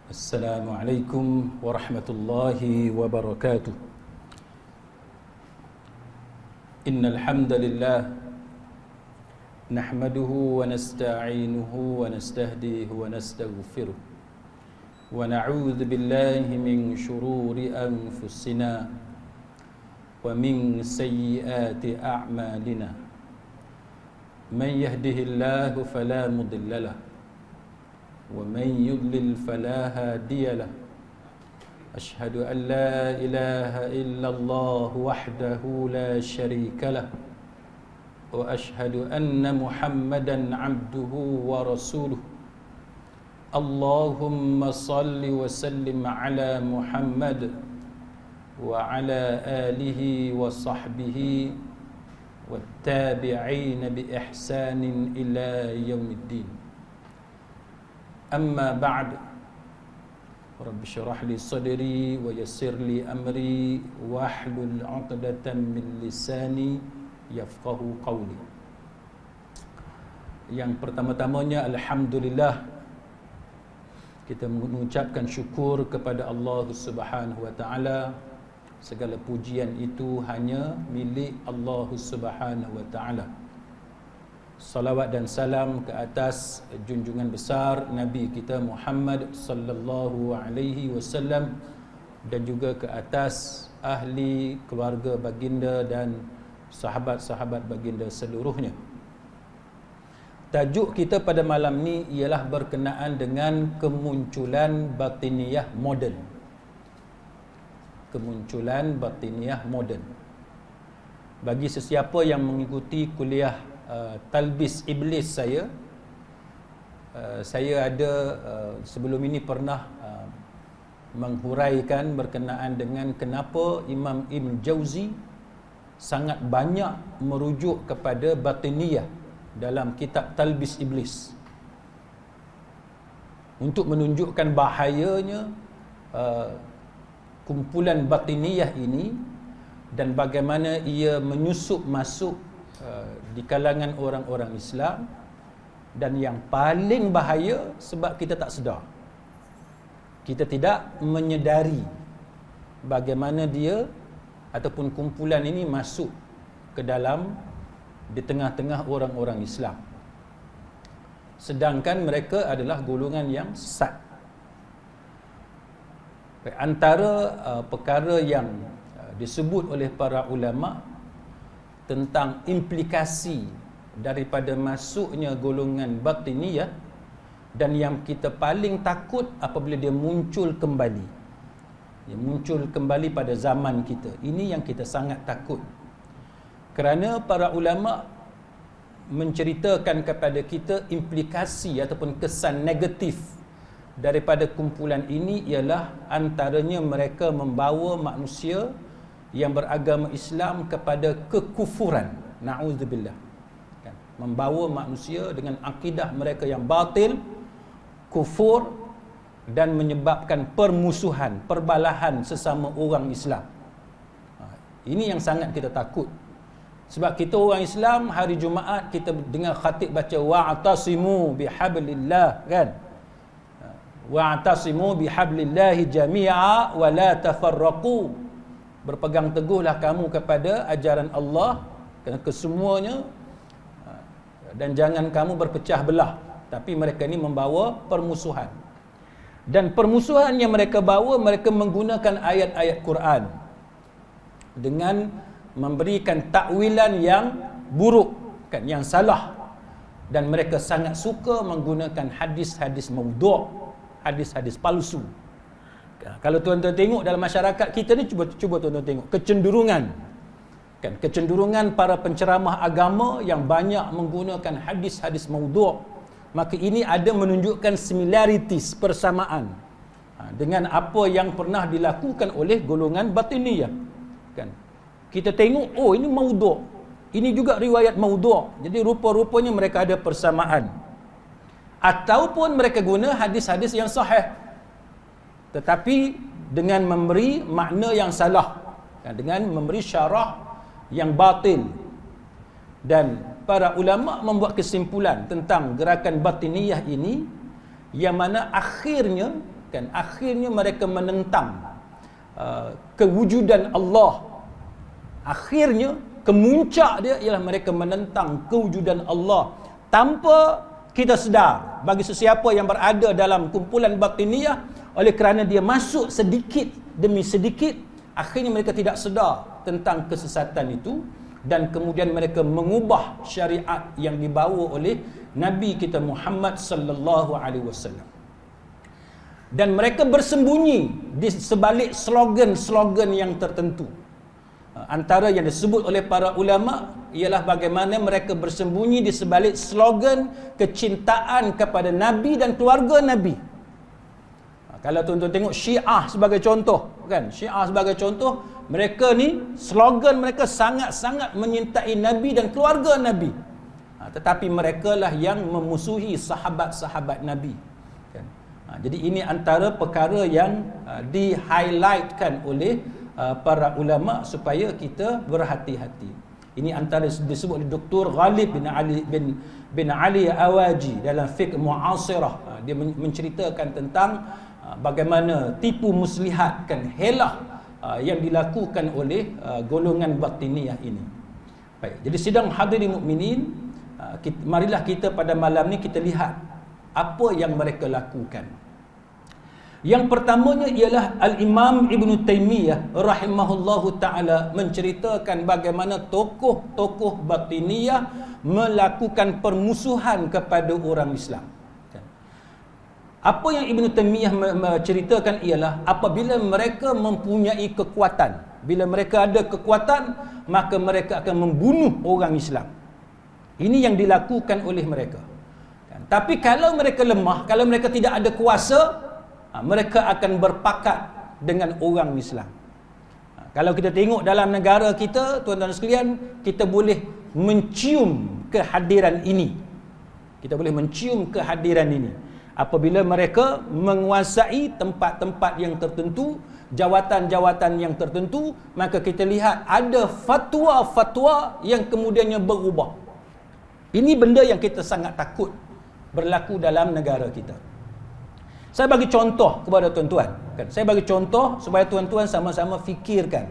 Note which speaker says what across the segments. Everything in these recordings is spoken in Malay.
Speaker 1: Assalamualaikum warahmatullahi wabarakatuh. Innal hamdalillah nahmaduhu wa nasta'inuhu wa nastahdihi wa nastaghfiruh wa na'udzu billahi min shururi anfusina wa min sayyiati a'malina. Man yahdihillahu fala mudilla lahu wa man yudlil fala hadiya lahu. Asyhadu an la ilaha illallah wahdahu la syarika lahu wa asyhadu anna Muhammadan abduhu wa rasuluh. Allahumma salli wa sallim ala Muhammad wa ala alihi wa sahbihi wattabi'ina bi ihsanin ila yaumiddin. Amma ba'd. Rabbi syrah li sadri wa yassir li amri wahlul 'uqdatam min lisani yafqahu qawli. Yang pertama-tamanya, alhamdulillah, kita mengucapkan syukur kepada Allah Subhanahu wa taala. Segala pujian itu hanya milik Allah Subhanahu wa taala. Salawat dan salam ke atas junjungan besar Nabi kita Muhammad sallallahu alaihi wasallam dan juga ke atas ahli keluarga baginda dan sahabat-sahabat baginda seluruhnya. Tajuk kita pada malam ni ialah berkenaan dengan kemunculan batiniyah moden. Kemunculan batiniyah moden. Bagi sesiapa yang mengikuti kuliah Talbis Iblis saya ada sebelum ini pernah menghuraikan berkenaan dengan kenapa Imam Ibn Jauzi sangat banyak merujuk kepada batiniyah dalam kitab Talbis Iblis untuk menunjukkan bahayanya kumpulan batiniyah ini dan bagaimana ia menyusup masuk di kalangan orang-orang Islam, dan yang paling bahaya sebab kita tak sedar, kita tidak menyedari bagaimana dia ataupun kumpulan ini masuk ke dalam di tengah-tengah orang-orang Islam, sedangkan mereka adalah golongan yang sesat. Antara perkara yang disebut oleh para ulama tentang implikasi daripada masuknya golongan batiniyah, dan yang kita paling takut apabila dia muncul kembali. Dia muncul kembali pada zaman kita. Ini yang kita sangat takut. Kerana para ulama menceritakan kepada kita implikasi ataupun kesan negatif daripada kumpulan ini ialah antaranya mereka membawa manusia yang beragama Islam kepada kekufuran. Na'udzubillah. Kan? Membawa manusia dengan akidah mereka yang batil, kufur, dan menyebabkan permusuhan, perbalahan sesama orang Islam. Ini yang sangat kita takut. Sebab kita orang Islam, hari Jumaat kita dengar khatib baca wa'tasimu bihablillah, kan? Wa'tasimu bihablillahi jami'a wa la tafarraqu. Berpegang teguhlah kamu kepada ajaran Allah kesemuanya, dan jangan kamu berpecah belah. Tapi mereka ni membawa permusuhan, dan permusuhan yang mereka bawa, mereka menggunakan ayat-ayat Quran dengan memberikan takwilan yang buruk, kan, yang salah. Dan mereka sangat suka menggunakan hadis-hadis maudhu', hadis-hadis palsu. Kalau tuan-tuan tengok dalam masyarakat kita ni, cuba tuan-tuan tengok kecenderungan, kan, kecenderungan para penceramah agama yang banyak menggunakan hadis-hadis maudhu', maka ini ada menunjukkan similarities, persamaan dengan apa yang pernah dilakukan oleh golongan batiniyah, kan. Kita tengok, oh ini maudhu', ini juga riwayat maudhu', jadi rupa-rupanya mereka ada persamaan. Ataupun mereka guna hadis-hadis yang sahih tetapi dengan memberi makna yang salah, dengan memberi syarah yang batil. Dan para ulama membuat kesimpulan tentang gerakan batiniyah ini, yang mana akhirnya mereka menentang kewujudan Allah. Akhirnya kemuncak dia ialah mereka menentang kewujudan Allah tanpa kita sedar. Bagi sesiapa yang berada dalam kumpulan batiniyah, oleh kerana dia masuk sedikit demi sedikit, akhirnya mereka tidak sedar tentang kesesatan itu, dan kemudian mereka mengubah syariat yang dibawa oleh Nabi kita Muhammad sallallahu alaihi wasallam. Dan mereka bersembunyi di sebalik slogan-slogan yang tertentu. Antara yang disebut oleh para ulama ialah bagaimana mereka bersembunyi di sebalik slogan kecintaan kepada Nabi dan keluarga Nabi. Kalau tuan-tuan tengok Syiah sebagai contoh, kan? Syiah sebagai contoh, mereka ni slogan mereka sangat-sangat menyintai Nabi dan keluarga Nabi. Tetapi mereka lah yang memusuhi sahabat-sahabat Nabi. Kan? Jadi ini antara perkara yang di-highlightkan oleh para ulama supaya kita berhati-hati. Ini antara disebut oleh Dr. Ghalib bin Ali Awaji dalam fiqh mu'asirah. Dia menceritakan tentang bagaimana tipu muslihat, kan, helah yang dilakukan oleh golongan batiniyah ini. Baik, jadi sidang hadirin mukminin, marilah kita pada malam ni kita lihat apa yang mereka lakukan. Yang pertamanya ialah Al-Imam Ibn Taymiyah rahimahullahu ta'ala menceritakan bagaimana tokoh-tokoh batiniyah melakukan permusuhan kepada orang Islam. Apa yang Ibn Taymiyah menceritakan ialah apabila mereka mempunyai kekuatan, bila mereka ada kekuatan, maka mereka akan membunuh orang Islam. Ini yang dilakukan oleh mereka. Tapi kalau mereka lemah, kalau mereka tidak ada kuasa, mereka akan berpakat dengan orang Islam. Kalau kita tengok dalam negara kita, tuan-tuan sekalian, kita boleh mencium kehadiran ini. Kita boleh mencium kehadiran ini. Apabila mereka menguasai tempat-tempat yang tertentu, jawatan-jawatan yang tertentu, maka kita lihat ada fatwa-fatwa yang kemudiannya berubah. Ini benda yang kita sangat takut berlaku dalam negara kita. Saya bagi contoh kepada tuan-tuan. Saya bagi contoh supaya tuan-tuan sama-sama fikirkan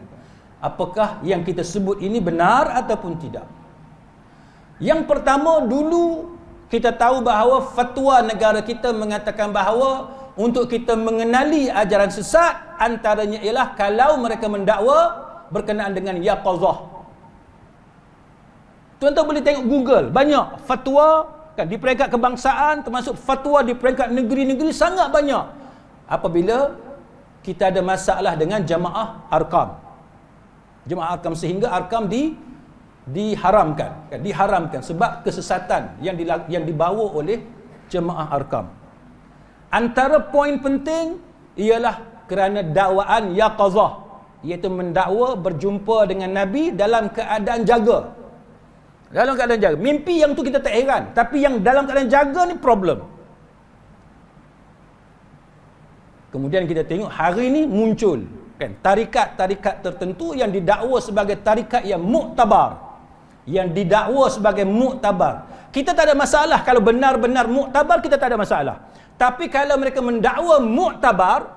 Speaker 1: apakah yang kita sebut ini benar ataupun tidak. Yang pertama, dulu kita tahu bahawa fatwa negara kita mengatakan bahawa untuk kita mengenali ajaran sesat, antaranya ialah kalau mereka mendakwa berkenaan dengan yaqazah. Tuan-tuan boleh tengok Google, banyak fatwa di peringkat kebangsaan, termasuk fatwa di peringkat negeri-negeri, sangat banyak. Apabila kita ada masalah dengan jamaah arkam, sehingga arkam diharamkan sebab kesesatan yang dibawa oleh jemaah arkam. Antara poin penting ialah kerana dakwaan yaqazah, iaitu mendakwa berjumpa dengan Nabi dalam keadaan jaga. Dalam keadaan jaga. Mimpi yang tu kita tak heran, tapi yang dalam keadaan jaga ni problem. Kemudian kita tengok hari ni muncul, kan, tarikat-tarikat tertentu yang didakwa sebagai tarikat yang muktabar, yang didakwa sebagai muktabar. Kita tak ada masalah kalau benar-benar muktabar, kita tak ada masalah. Tapi kalau mereka mendakwa muktabar,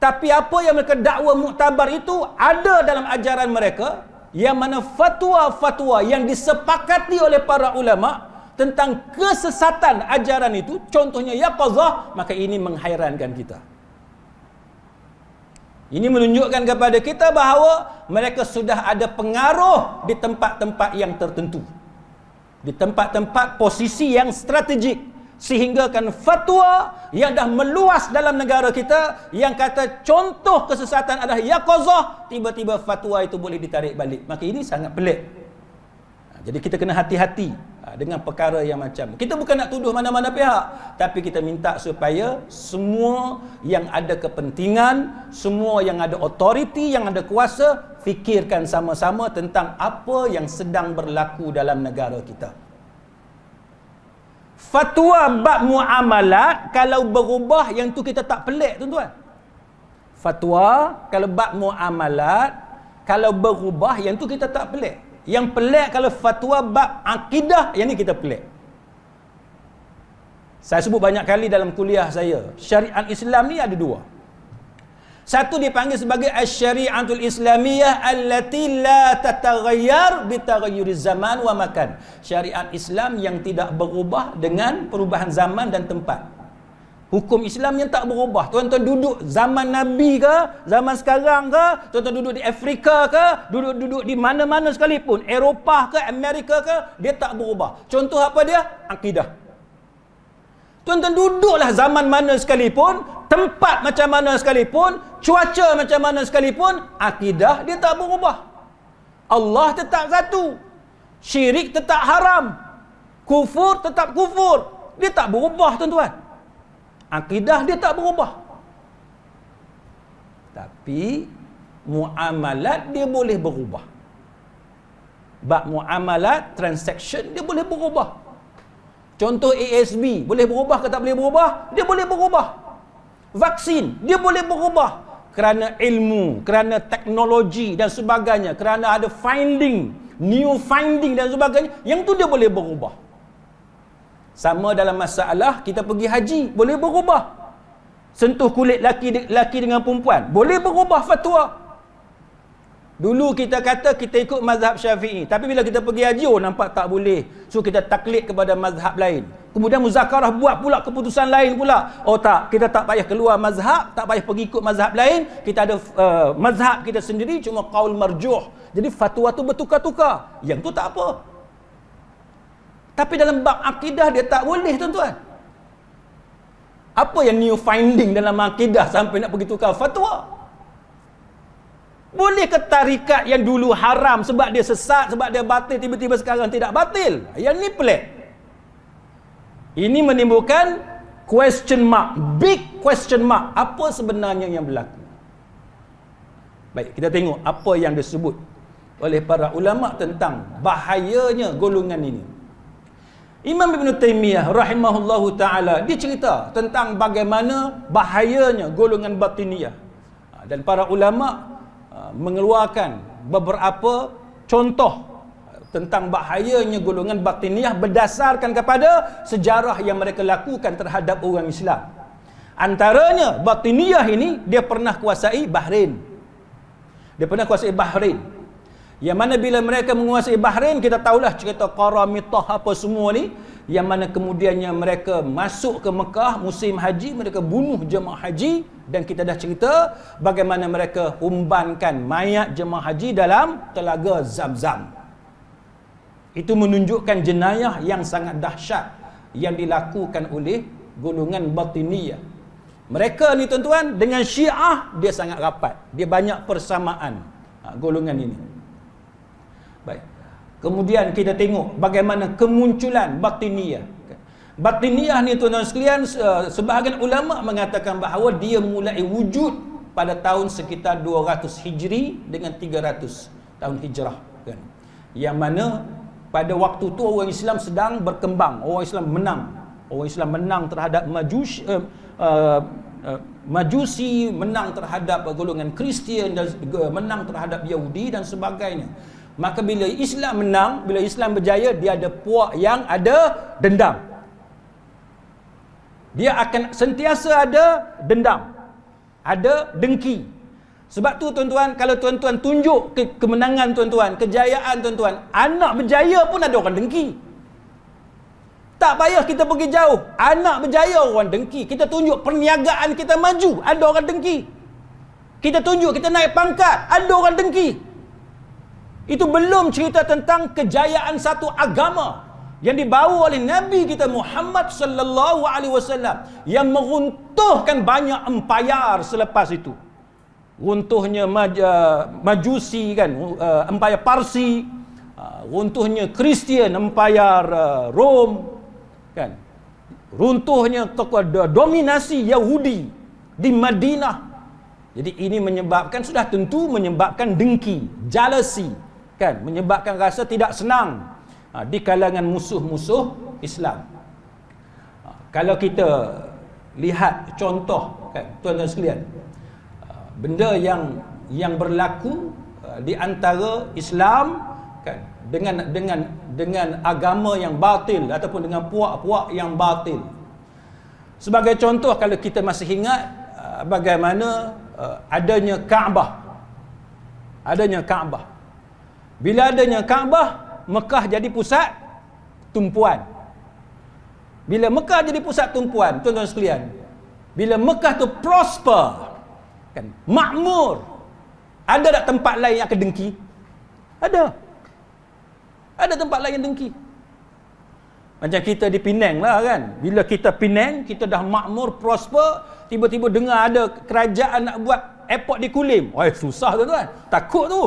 Speaker 1: tapi apa yang mereka dakwa muktabar itu ada dalam ajaran mereka, yang mana fatwa-fatwa yang disepakati oleh para ulama tentang kesesatan ajaran itu, contohnya yaqazah, maka ini menghairankan kita. Ini menunjukkan kepada kita bahawa mereka sudah ada pengaruh di tempat-tempat yang tertentu, di tempat-tempat posisi yang strategik, sehingga kan fatwa yang dah meluas dalam negara kita yang kata contoh kesesatan adalah yaqazah, tiba-tiba fatwa itu boleh ditarik balik. Maka ini sangat pelik. Jadi kita kena hati-hati dengan perkara yang macam. Kita bukan nak tuduh mana-mana pihak, tapi kita minta supaya semua yang ada kepentingan, semua yang ada otoriti, yang ada kuasa, fikirkan sama-sama tentang apa yang sedang berlaku dalam negara kita. Fatwa bab muamalat kalau berubah, yang tu kita tak pelik, tuan-tuan. Fatwa kalau bab muamalat kalau berubah, yang tu kita tak pelik. Yang pelik kalau fatwa bab akidah, yang ni kita pelik. Saya sebut banyak kali dalam kuliah saya, syariat Islam ni ada dua. Satu dipanggil sebagai asy-syari'atul islamiyah allati la tataghayyar bi taghayyuri zaman wa makan. Syariat Islam yang tidak berubah dengan perubahan zaman dan tempat. Hukum Islam yang tak berubah. Tuan-tuan duduk zaman Nabi ke, zaman sekarang ke, tuan-tuan duduk di Afrika ke, duduk di mana-mana sekalipun, Eropah ke, Amerika ke, dia tak berubah. Contoh apa dia? Akidah. Tuan-tuan duduklah zaman mana sekalipun, tempat macam mana sekalipun, cuaca macam mana sekalipun, akidah dia tak berubah. Allah tetap satu. Syirik tetap haram. Kufur tetap kufur. Dia tak berubah, tuan-tuan. Akidah dia tak berubah. Tapi muamalat dia boleh berubah. Bab muamalat, transaction dia boleh berubah. Contoh ASB, boleh berubah ke tak boleh berubah? Dia boleh berubah. Vaksin, dia boleh berubah. Kerana ilmu, kerana teknologi dan sebagainya, kerana ada finding, new finding dan sebagainya, yang tu dia boleh berubah. Sama dalam masalah kita pergi haji, boleh berubah. Sentuh kulit laki dengan perempuan, boleh berubah fatwa. Dulu kita kata kita ikut mazhab Syafi'i, tapi bila kita pergi haji, nampak tak boleh. So kita taklid kepada mazhab lain. Kemudian muzakarah buat pula keputusan lain pula. Oh tak, kita tak payah keluar mazhab, tak payah pergi ikut mazhab lain. Kita ada mazhab kita sendiri, cuma qaul marjuh. Jadi fatwa tu bertukar-tukar. Yang tu tak apa. Tapi dalam bab akidah dia tak boleh, tuan-tuan. Apa yang new finding dalam akidah sampai nak pergi tukar fatwa? Boleh ke tarikat yang dulu haram sebab dia sesat, sebab dia batil, tiba-tiba sekarang tidak batil? Yang ni pelik. Ini menimbulkan question mark, big question mark. Apa sebenarnya yang berlaku? Baik, kita tengok apa yang disebut oleh para ulama tentang bahayanya golongan ini. Imam Ibn Taymiyah rahimahullahu ta'ala, dia cerita tentang bagaimana bahayanya golongan batiniyah. Dan para ulama mengeluarkan beberapa contoh tentang bahayanya golongan batiniyah berdasarkan kepada sejarah yang mereka lakukan terhadap orang Islam. Antaranya batiniyah ini dia pernah kuasai Bahrain. Yang mana bila mereka menguasai Bahrain, kita tahulah cerita Qaramitah apa semua ni, yang mana kemudiannya mereka masuk ke Mekah musim haji, mereka bunuh jemaah haji, dan kita dah cerita bagaimana mereka umbankan mayat jemaah haji dalam telaga Zam-Zam. Itu menunjukkan jenayah yang sangat dahsyat yang dilakukan oleh golongan batiniyah. Mereka ni tuan-tuan dengan Syiah dia sangat rapat, dia banyak persamaan golongan ini. Baik. Kemudian kita tengok bagaimana kemunculan batiniyah. Batiniyah ni tuan-tuan sekalian, sebahagian ulama mengatakan bahawa dia mulai wujud pada tahun sekitar 200 Hijri dengan 300 tahun Hijrah kan. Yang mana pada waktu tu orang Islam sedang berkembang, orang Islam menang terhadap Majusi, menang terhadap golongan Kristian, dan menang terhadap Yahudi dan sebagainya. Maka bila Islam menang, bila Islam berjaya, dia ada puak yang ada dendam. Dia akan sentiasa ada dendam, ada dengki. Sebab tu tuan-tuan, kalau tuan-tuan tunjuk kemenangan tuan-tuan, kejayaan tuan-tuan, anak berjaya pun ada orang dengki. Tak payah kita pergi jauh, anak berjaya orang dengki. Kita tunjuk perniagaan kita maju, ada orang dengki. Kita tunjuk kita naik pangkat, ada orang dengki. Itu belum cerita tentang kejayaan satu agama yang dibawa oleh Nabi kita Muhammad sallallahu alaihi wasallam, yang meruntuhkan banyak empayar selepas itu. Runtuhnya Majusi kan, empayar Parsi, runtuhnya Kristian, empayar Rom kan. Runtuhnya dominasi Yahudi di Madinah. Jadi ini menyebabkan, sudah tentu menyebabkan dengki, jealousy kan, menyebabkan rasa tidak senang di kalangan musuh-musuh Islam. Kalau kita lihat contoh kan tuan-tuan sekalian, benda yang berlaku di antara Islam kan dengan agama yang batil ataupun dengan puak-puak yang batil. Sebagai contoh, kalau kita masih ingat bagaimana adanya Kaabah. Bila adanya Kaabah, Mekah jadi pusat tumpuan. Bila Mekah jadi pusat tumpuan, tuan-tuan sekalian, bila Mekah tu prosper, kan, makmur, ada tak tempat lain yang akan dengki? Ada tempat lain yang dengki. Macam kita di Penang lah kan. Bila kita Penang, kita dah makmur, prosper, tiba-tiba dengar ada kerajaan nak buat airport di Kulim. Susah tuan-tuan. Takut tu.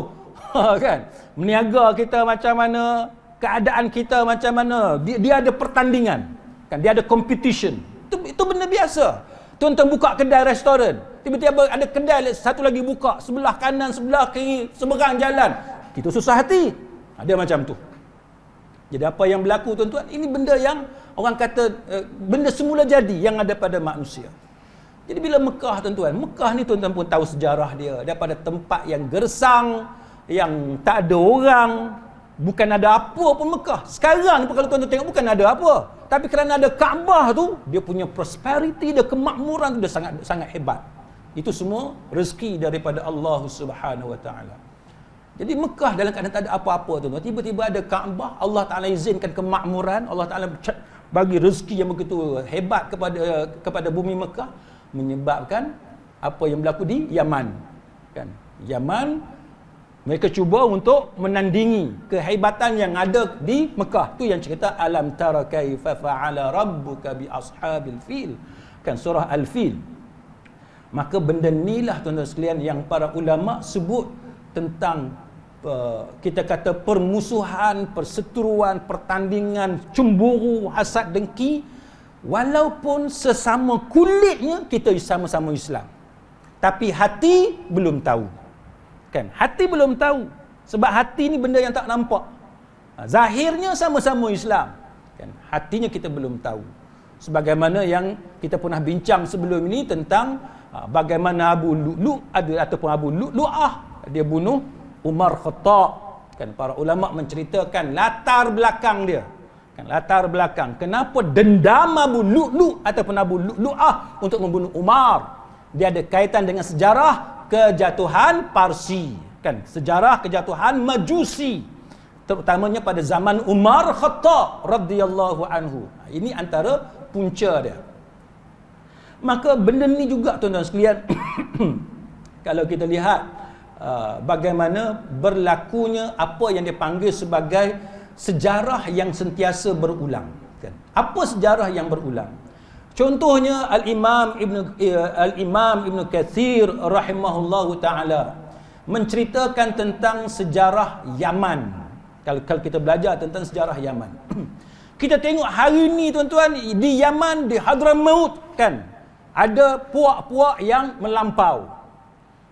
Speaker 1: Kan? Meniaga kita macam mana, keadaan kita macam mana. Dia ada pertandingan. Kan? Dia ada competition. Itu benda biasa. Tuan-tuan buka kedai restoran, tiba-tiba ada kedai satu lagi buka, sebelah kanan, sebelah kiri, seberang jalan. Kita susah hati. Dia macam tu. Jadi apa yang berlaku tuan-tuan, ini benda yang orang kata benda semula jadi yang ada pada manusia. Jadi bila Mekah tuan-tuan, Mekah ni tuan-tuan pun tahu sejarah dia, daripada tempat yang gersang, yang tak ada orang, bukan ada apa pun Mekah. Sekarang ni kalau tuan-tuan tengok bukan ada apa, tapi kerana ada Kaabah tu, dia punya prosperity, dia kemakmuran tu dia sangat hebat. Itu semua rezeki daripada Allah Subhanahu Wa Taala. Jadi Mekah dalam keadaan tak ada apa-apa tuan-tuan, tiba-tiba ada Kaabah, Allah Taala izinkan kemakmuran, Allah Taala bagi rezeki yang begitu hebat kepada bumi Mekah, menyebabkan apa yang berlaku di Yaman. Kan? Yaman, mereka cuba untuk menandingi kehebatan yang ada di Mekah. Tu yang cerita alam tara kaifa fa'ala rabbuka bi ashabil fil. Kan surah Al-Fil. Maka benda inilah tuan-tuan sekalian yang para ulama sebut tentang kita kata permusuhan, perseteruan, pertandingan, cemburu, hasad, dengki. Walaupun sesama kulitnya kita sama-sama Islam, tapi hati belum tahu. Kan? Hati belum tahu. Sebab hati ni benda yang tak nampak. Zahirnya sama-sama Islam. Kan? Hatinya kita belum tahu. Sebagaimana yang kita pernah bincang sebelum ini tentang bagaimana Abu Lu'lu' ataupun Abu Lu'lu'ah dia bunuh Umar Khattab. Kan? Para ulama menceritakan latar belakang dia. Kan? Latar belakang. Kenapa dendam Abu Lu'lu' ataupun Abu Lu'lu'ah untuk membunuh Umar. Dia ada kaitan dengan sejarah kejatuhan Parsi, kan, sejarah kejatuhan Majusi, terutamanya pada zaman Umar Khattab radhiyallahu anhu. Ini antara punca dia. Maka benda ni juga tuan-tuan sekalian kalau kita lihat bagaimana berlakunya apa yang dipanggil sebagai sejarah yang sentiasa berulang. Kan? Apa sejarah yang berulang? Contohnya Al-Imam Ibn Katsir rahimahullahu ta'ala menceritakan tentang sejarah Yaman. Kalau kita belajar tentang sejarah Yaman, kita tengok hari ni tuan-tuan, di Yaman, di Hadramaut, kan, ada puak-puak yang melampau.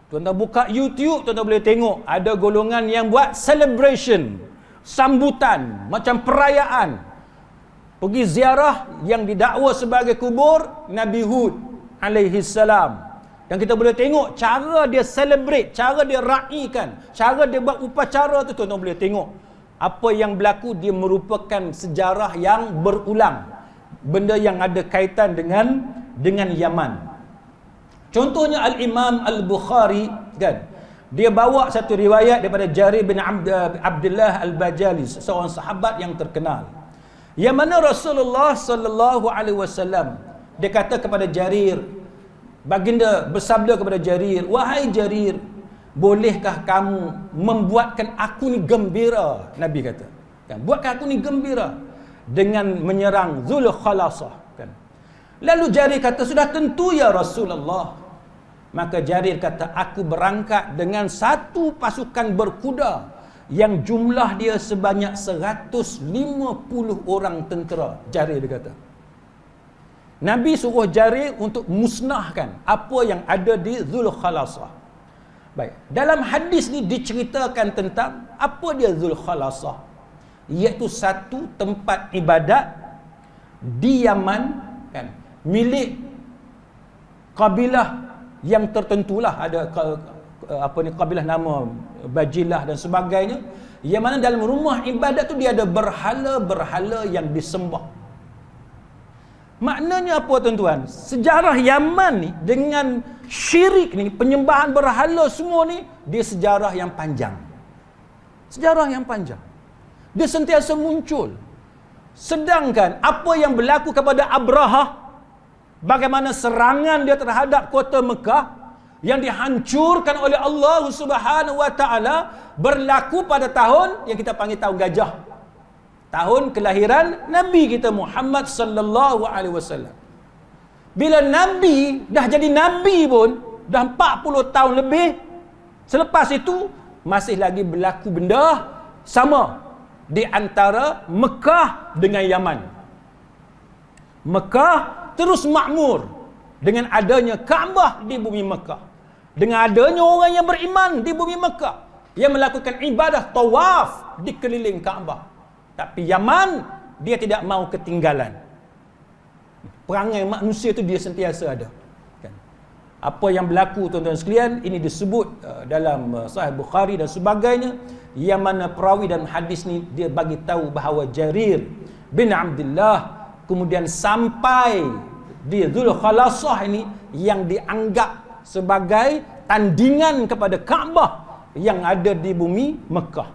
Speaker 1: Tuan-tuan buka YouTube, tuan-tuan boleh tengok ada golongan yang buat celebration, sambutan, macam perayaan. Pergi ziarah yang didakwa sebagai kubur Nabi Hud alaihi salam. Dan kita boleh tengok cara dia celebrate, cara dia raikan, cara dia buat upacara tu, tuan-tuan boleh tengok. Apa yang berlaku, dia merupakan sejarah yang berulang. Benda yang ada kaitan dengan Yaman. Contohnya Al-Imam Al-Bukhari, kan, dia bawa satu riwayat daripada Jarir bin Abdullah Al-Bajali, seorang sahabat yang terkenal. Yang mana Rasulullah sallallahu alaihi wasallam dia kata kepada Jarir, baginda bersabda kepada Jarir, "Wahai Jarir, bolehkah kamu membuatkan aku ni gembira?" Nabi kata, kan, buatkan aku ni gembira dengan menyerang Zulkhalasah, kan. Lalu Jarir kata, "Sudah tentu ya Rasulullah." Maka Jarir kata, "Aku berangkat dengan satu pasukan berkuda yang jumlah dia sebanyak 150 orang tentera." Jarir dia kata. Nabi suruh Jarir untuk musnahkan apa yang ada di Zulkhalasah. Baik, dalam hadis ni diceritakan tentang apa dia Zulkhalasah, iaitu satu tempat ibadat di Yaman, kan, milik kabilah yang tertentulah, ada kabilah nama Bajilah dan sebagainya, yang mana dalam rumah ibadat tu dia ada berhala-berhala yang disembah. Maknanya apa tuan-tuan? Sejarah Yaman ni dengan syirik ni, penyembahan berhala semua ni, dia sejarah yang panjang. Sejarah yang panjang. Dia sentiasa muncul. Sedangkan apa yang berlaku kepada Abrahah, bagaimana serangan dia terhadap kota Mekah yang dihancurkan oleh Allah Subhanahu wa taala, berlaku pada tahun yang kita panggil tahun gajah. Tahun kelahiran Nabi kita Muhammad sallallahu alaihi wasallam. Bila Nabi dah jadi Nabi pun dah 40 tahun lebih, selepas itu masih lagi berlaku benda sama di antara Mekah dengan Yaman. Mekah terus makmur dengan adanya Kaabah di bumi Mekah. Dengan adanya orang yang beriman di bumi Mekah yang melakukan ibadah tawaf di keliling Kaabah. Tapi Yaman, dia tidak mau ketinggalan. Perangai manusia itu dia sentiasa ada. Kan? Apa yang berlaku tuan-tuan sekalian, ini disebut dalam Sahih Bukhari dan sebagainya, yang mana perawi dan hadis ni dia bagi tahu bahawa Jarir bin Abdullah kemudian sampai di Zulkhalasah ini yang dianggap sebagai tandingan kepada Kaabah yang ada di bumi Mekah.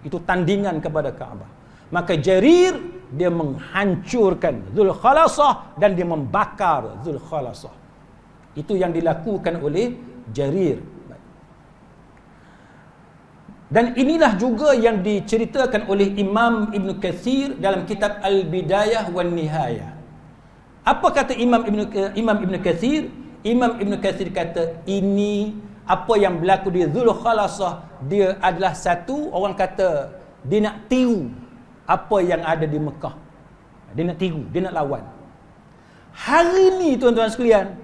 Speaker 1: Itu tandingan kepada Kaabah. Maka Jarir dia menghancurkan Zulkhalasah dan dia membakar Zulkhalasah. Itu yang dilakukan oleh Jarir. Dan inilah juga yang diceritakan oleh Imam Ibn Kathir dalam kitab Al-Bidayah wan Nihayah. Apa kata Imam Ibn Kathir? Imam Ibn Kathir kata ini apa yang berlaku di Zulkhalasah, dia adalah satu, orang kata dia nak tiru apa yang ada di Mekah. Dia nak tiru, dia nak lawan. Hari ni tuan-tuan sekalian,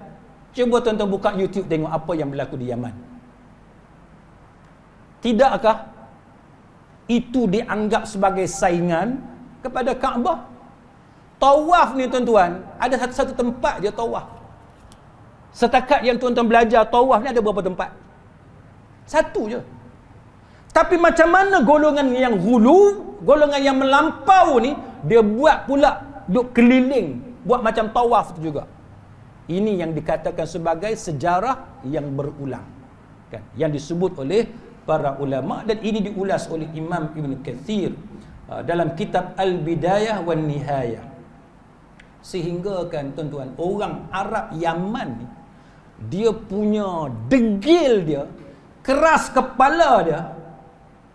Speaker 1: cuba tuan-tuan buka YouTube tengok apa yang berlaku di Yaman. Tidakkah itu dianggap sebagai saingan kepada Kaabah? Tawaf ni tuan-tuan, ada satu tempat je tawaf. Setakat yang tuan-tuan belajar tawaf ni ada berapa tempat? Satu je. Tapi macam mana golongan yang hulu, golongan yang melampau ni, dia buat pula duk keliling, buat macam tawaf tu juga. Ini yang dikatakan sebagai sejarah yang berulang. Kan? Yang disebut oleh para ulama, dan ini diulas oleh Imam Ibn Kathir dalam kitab Al-Bidayah wan Nihayah. Sehingga kan tuan-tuan, orang Arab Yaman ni, dia punya degil dia, keras kepala dia,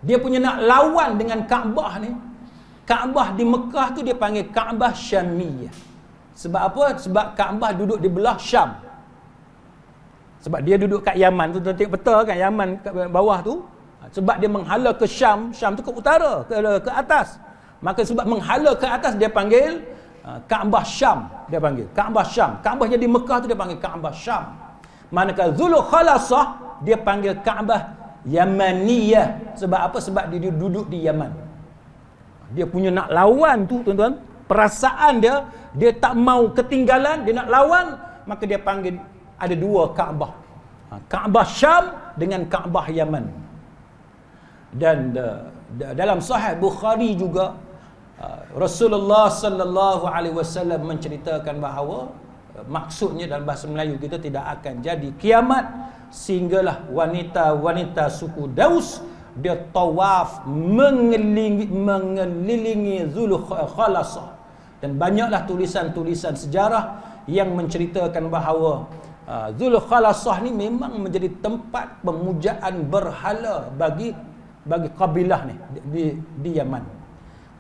Speaker 1: dia punya nak lawan dengan Kaabah ni. Kaabah di Mekah tu dia panggil Kaabah Syamiyah. Sebab apa? Sebab Kaabah duduk di belah Syam. Sebab dia duduk kat Yaman tu, tuan tengok peta kan, Yaman kat bawah tu. Sebab dia menghala ke Syam, Syam tu ke utara, ke atas. Maka sebab menghala ke atas dia panggil Kaabah Syam, dia panggil Kaabah Syam. Kaabah yang di Mekah tu dia panggil Kaabah Syam. Manakala Zulkhalasah dia panggil Kaabah Yamaniyah. Sebab apa? Sebab dia duduk di Yaman. Dia punya nak lawan tu tuan-tuan, perasaan dia, dia tak mau ketinggalan, dia nak lawan, maka dia panggil ada dua Kaabah. Kaabah Syam dengan Kaabah Yaman. Dan dalam Sahih Bukhari juga Rasulullah sallallahu alaihi wasallam menceritakan bahawa maksudnya dalam bahasa Melayu kita tidak akan jadi kiamat sehinggalah wanita-wanita suku Daus dia tawaf mengelilingi Zulkhalasah. Dan banyaklah tulisan-tulisan sejarah yang menceritakan bahawa Zulkhalasah ni memang menjadi tempat pemujaan berhala bagi kabilah ni di Yaman.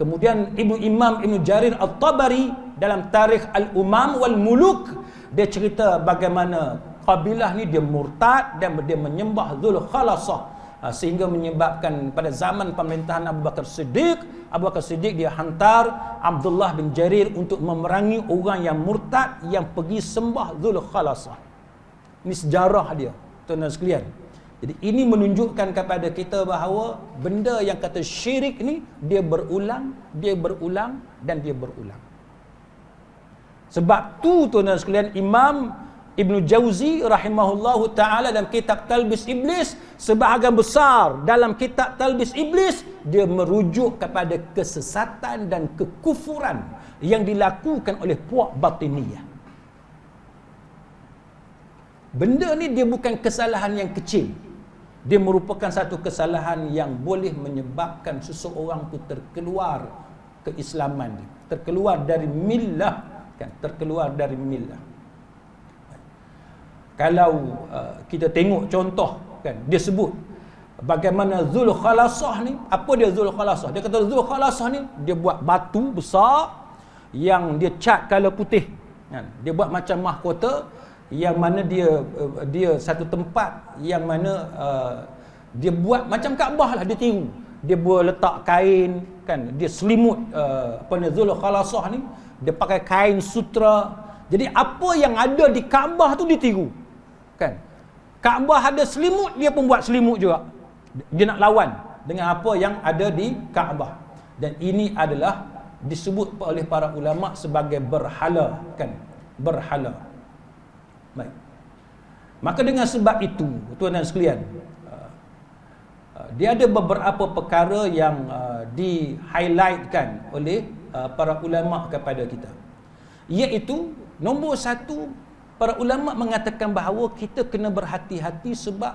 Speaker 1: Kemudian Imam Ibn Jarir At-Tabari dalam Tarikh Al-Umam wal Muluk, dia cerita bagaimana kabilah ni dia murtad dan dia menyembah Zulkhalasah, sehingga menyebabkan pada zaman pemerintahan Abu Bakar Siddiq dia hantar Abdullah bin Jarir untuk memerangi orang yang murtad yang pergi sembah Zulkhalasah. Ini sejarah dia, tuan-tuan sekalian. Jadi ini menunjukkan kepada kita bahawa benda yang kata syirik ni dia berulang dan dia berulang. Sebab tu tuan-tuan sekalian, Imam Ibnu Jauzi rahimahullahu ta'ala dalam kitab Talbis Iblis, sebahagian besar dalam kitab Talbis Iblis dia merujuk kepada kesesatan dan kekufuran yang dilakukan oleh puak batiniyah. Benda ni dia bukan kesalahan yang kecil. Dia merupakan satu kesalahan yang boleh menyebabkan seseorang tu terkeluar keislaman dia, terkeluar dari millah, kan, terkeluar dari millah. Kalau kita tengok contoh, kan, dia sebut bagaimana Zulkhalasah ni, apa dia Zulkhalasah? Dia kata Zulkhalasah ni dia buat batu besar yang dia cat color putih, kan? Dia buat macam mahkota yang mana dia satu tempat yang mana dia buat macam Kaabah lah, dia tiru. Dia buat letak kain, kan, dia selimut Zulkhalasah ni, dia pakai kain sutra. Jadi apa yang ada di Kaabah tu dia tiru, kan. Kaabah ada selimut, dia pun buat selimut juga. Dia nak lawan dengan apa yang ada di Kaabah. Dan ini adalah disebut oleh para ulama sebagai berhala, kan, berhala. Baik. Maka dengan sebab itu, tuan dan sekalian, dia ada beberapa perkara yang di-highlightkan oleh para ulama kepada kita. Iaitu, nombor satu, para ulama mengatakan bahawa kita kena berhati-hati sebab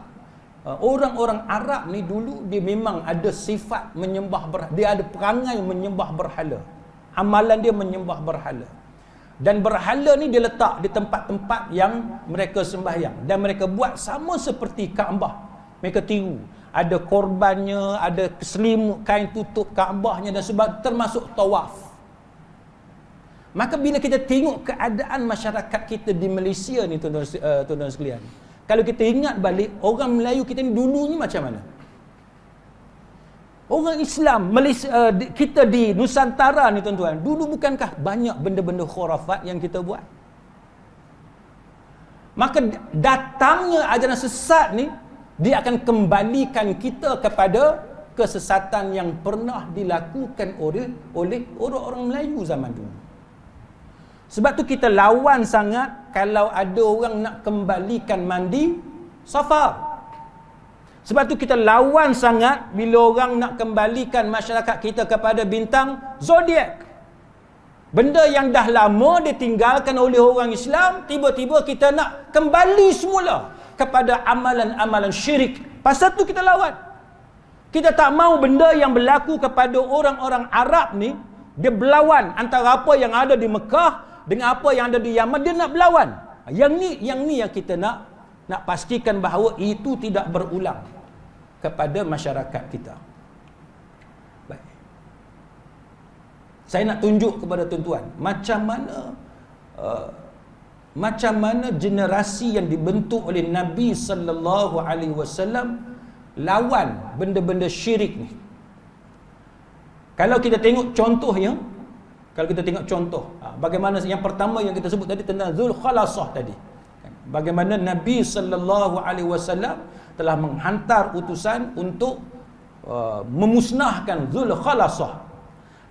Speaker 1: orang-orang Arab ni dulu dia memang ada sifat menyembah berhala. Dia ada perangai menyembah berhala. Amalan dia menyembah berhala. Dan berhala ni dia letak di tempat-tempat yang mereka sembahyang. Dan mereka buat sama seperti Kaabah. Mereka tiru. Ada korbannya, ada selimut kain tutup Kaabahnya dan sebab termasuk tawaf. Maka bila kita tengok keadaan masyarakat kita di Malaysia ni, tuan-tuan sekalian, kalau kita ingat balik, orang Melayu kita ni dulu ni macam mana? Orang Islam Malaysia, kita di Nusantara ni, tuan-tuan, dulu bukankah banyak benda-benda khurafat yang kita buat? Maka datangnya ajaran sesat ni, dia akan kembalikan kita kepada kesesatan yang pernah dilakukan oleh orang-orang Melayu zaman dulu. Sebab tu kita lawan sangat kalau ada orang nak kembalikan mandi safar. Sebab tu kita lawan sangat bila orang nak kembalikan masyarakat kita kepada bintang zodiak. Benda yang dah lama ditinggalkan oleh orang Islam, tiba-tiba kita nak kembali semula kepada amalan-amalan syirik. Pasal tu kita lawan. Kita tak mau benda yang berlaku kepada orang-orang Arab ni, dia berlawan antara apa yang ada di Mekah dengan apa yang ada di Yaman, dia nak berlawan. Yang ni yang kita nak pastikan bahawa itu tidak berulang kepada masyarakat kita. Baik. Saya nak tunjuk kepada tuan-tuan macam mana generasi yang dibentuk oleh Nabi sallallahu alaihi wasallam lawan benda-benda syirik ni. Kalau kita tengok contohnya, bagaimana yang pertama yang kita sebut tadi tentang Zulkhalasah tadi. Bagaimana Nabi sallallahu alaihi wasallam telah menghantar utusan untuk memusnahkan Zulkhalasah.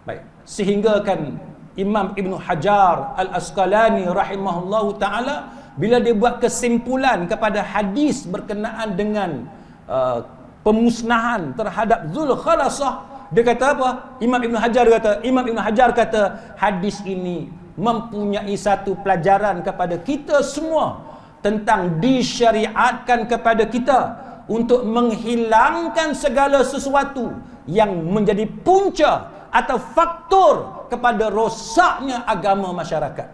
Speaker 1: Baik, sehingga kan Imam Ibn Hajar Al-Asqalani rahimahullahu taala bila dia buat kesimpulan kepada hadis berkenaan dengan pemusnahan terhadap Zulkhalasah, dia kata apa? Imam Ibn Hajar kata hadis ini mempunyai satu pelajaran kepada kita semua tentang disyariatkan kepada kita untuk menghilangkan segala sesuatu yang menjadi punca atau faktor kepada rosaknya agama masyarakat.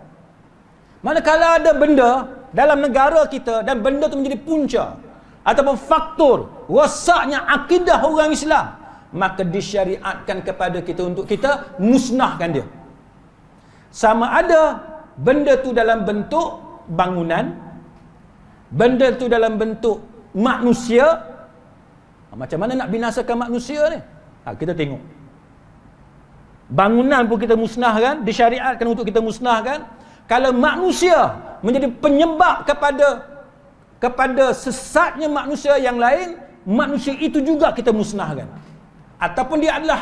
Speaker 1: Manakala ada benda dalam negara kita dan benda itu menjadi punca ataupun faktor rosaknya akidah orang Islam, maka disyariatkan kepada kita untuk kita musnahkan dia. Sama ada benda tu dalam bentuk bangunan, benda tu dalam bentuk manusia. Macam mana nak binasakan manusia ni? Kita tengok. Bangunan pun kita musnahkan, disyariatkan untuk kita musnahkan. Kalau manusia menjadi penyebab kepada sesatnya manusia yang lain, manusia itu juga kita musnahkan. Ataupun dia adalah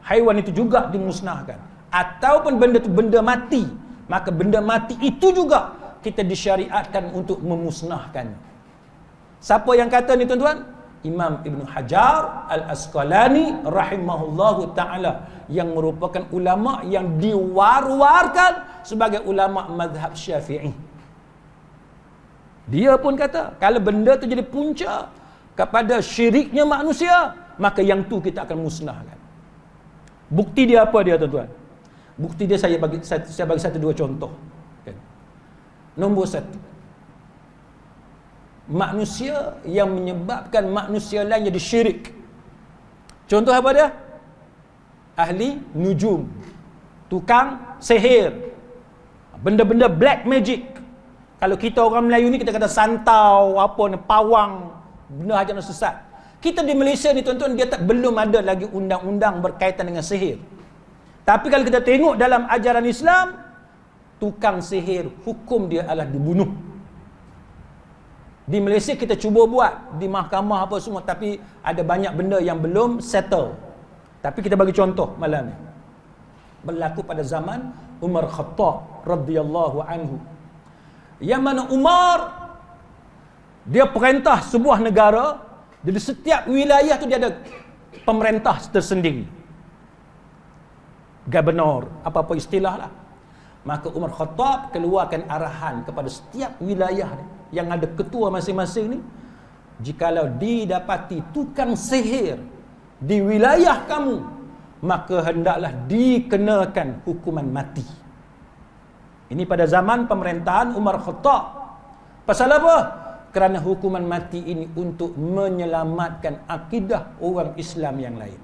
Speaker 1: haiwan itu juga dimusnahkan. Ataupun benda itu benda mati, maka benda mati itu juga kita disyariatkan untuk memusnahkannya. Siapa yang kata ni tuan-tuan? Imam Ibn Hajar Al-Asqalani rahimahullahu ta'ala, yang merupakan ulama yang diwar-warkan sebagai ulama mazhab Syafi'i. Dia pun kata, kalau benda tu jadi punca kepada syiriknya manusia, maka yang tu kita akan musnahkan. Bukti dia apa dia tuan-tuan? Bukti dia saya bagi satu dua contoh. Nombor satu, manusia yang menyebabkan manusia lain jadi syirik. Contoh apa dia? Ahli nujum, tukang sihir, benda-benda black magic. Kalau kita orang Melayu ni kita kata santau, apa ni, pawang, benda hajat sesat. Kita di Malaysia ni tuan-tuan, dia belum ada lagi undang-undang berkaitan dengan sihir. Tapi kalau kita tengok dalam ajaran Islam, tukang sihir hukum dia adalah dibunuh. Di Malaysia kita cuba buat di mahkamah apa semua, tapi ada banyak benda yang belum settle. Tapi kita bagi contoh malam ni. Berlaku pada zaman Umar Khattab radhiyallahu anhu. Yang mana Umar, dia perintah sebuah negara, jadi setiap wilayah tu dia ada pemerintah tersendiri. Gubernur, apa-apa istilah lah. Maka Umar Khattab keluarkan arahan kepada setiap wilayah yang ada ketua masing-masing ni, jikalau didapati tukang sihir di wilayah kamu, maka hendaklah dikenakan hukuman mati. Ini pada zaman pemerintahan Umar Khattab. Pasal apa? Kerana hukuman mati ini untuk menyelamatkan akidah orang Islam yang lain.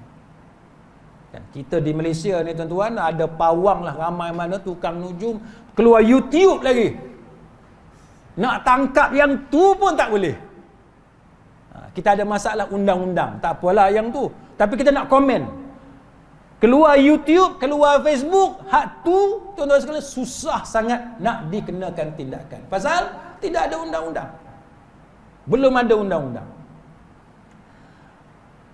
Speaker 1: Dan kita di Malaysia ni tuan-tuan, ada pawang lah ramai mana tukang nujum, keluar YouTube lagi. Nak tangkap yang tu pun tak boleh. Kita ada masalah undang-undang, tak apalah yang tu. Tapi kita nak komen. Keluar YouTube, keluar Facebook, hak tu tuan-tuan sekalian susah sangat nak dikenakan tindakan. Pasal tidak ada undang-undang. Belum ada undang-undang.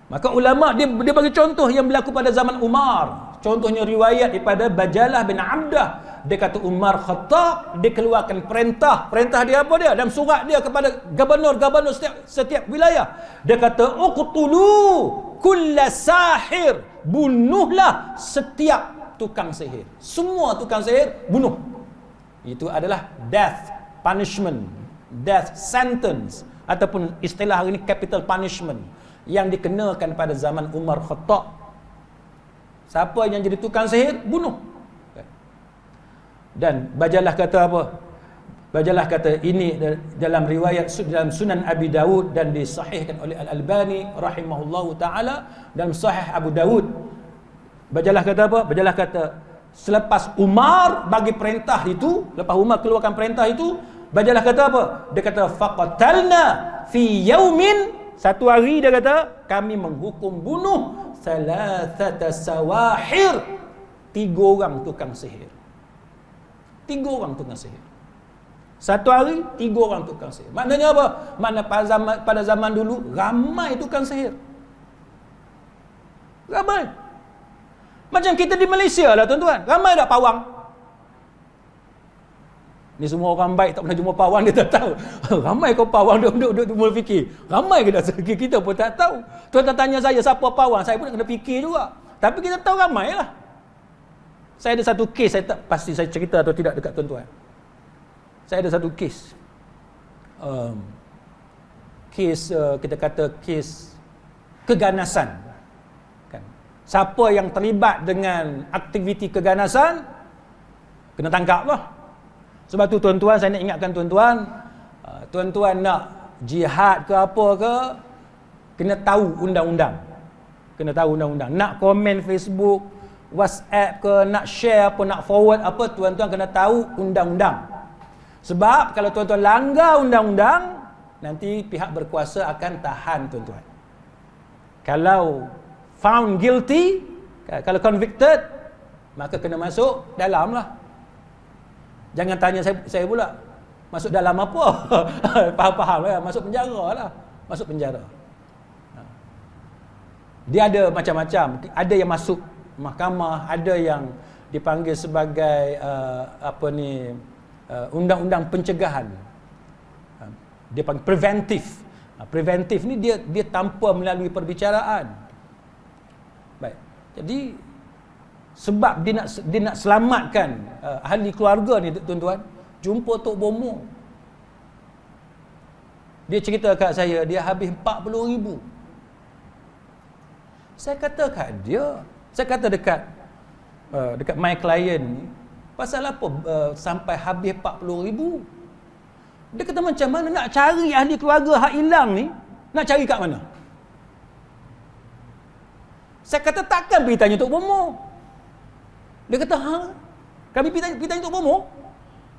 Speaker 1: Maka ulama dia bagi contoh yang berlaku pada zaman Umar. Contohnya riwayat daripada Bajalah bin Abdah. Dia kata Umar Khattab, dia keluarkan perintah. Perintah dia apa dia? Dalam surat dia kepada gubernur-gubernur setiap wilayah. Dia kata, uqtulu kulla sahir. Bunuhlah setiap tukang sihir. Semua tukang sihir, bunuh. Itu adalah death punishment, death sentence, ataupun istilah hari ini capital punishment, yang dikenakan pada zaman Umar Khattab. Siapa yang jadi tukang sihir, bunuh. Dan Bajalah kata apa? Bajalah kata ini dalam riwayat dalam Sunan Abi Dawud dan disahihkan oleh Al-Albani rahimahullahu ta'ala dalam Sahih Abu Dawud. Bajalah kata apa? Bajalah kata selepas Umar bagi perintah itu, lepas Umar keluarkan perintah itu, Bajalah kata apa? Dia kata faqatalna fi yaumin, satu hari dia kata kami menghukum bunuh salasata sawahir, 3 orang tukang sihir. 3 orang tukang sihir. Satu hari 3 orang tukang sihir. Maknanya apa? Makna pada zaman dulu ramai tukang sihir. Ramai. Macam kita di Malaysia lah tuan-tuan. Ramai tak pawang? Ni semua orang baik tak pernah jumpa pawang, dia tak tahu. Ramai kau pawang duduk mula fikir. Ramai ke tak? Kita pun tak tahu. Tuan-tuan tanya saya siapa pawang, saya pun nak kena fikir juga. Tapi kita tahu ramai lah. Saya ada satu kes, saya tak pasti saya cerita atau tidak dekat tuan-tuan. Saya ada satu kes. Kita kata kes keganasan. Kan? Siapa yang terlibat dengan aktiviti keganasan, kena tangkap lah. Sebab tu tuan-tuan, saya nak ingatkan tuan-tuan, tuan-tuan nak jihad ke apa ke, kena tahu undang-undang. Kena tahu undang-undang. Nak komen Facebook, WhatsApp ke, nak share apa, nak forward apa, tuan-tuan kena tahu undang-undang. Sebab kalau tuan-tuan langgar undang-undang, nanti pihak berkuasa akan tahan tuan-tuan. Kalau found guilty, kalau convicted, maka kena masuk dalam lah. Jangan tanya saya pula, masuk dalam apa? Faham-faham lah, masuk penjara lah. Masuk penjara. Dia ada macam-macam. Ada yang masuk mahkamah, ada yang dipanggil sebagai undang-undang pencegahan. Dia panggil preventif. Preventif ni dia tanpa melalui perbicaraan. Baik. Jadi sebab dia nak selamatkan ahli keluarga ni tuan-tuan, jumpa Tok Bomo. Dia cerita kat saya dia habis 40,000. Saya kata dekat my client ni, pasal apa sampai habis 40,000? Dia kata macam mana nak cari ahli keluarga hak hilang ni? Nak cari kat mana? Saya kata takkan pergi tanya Tok Bomo. Dia kata, kami pergi tanya Tok Bomo?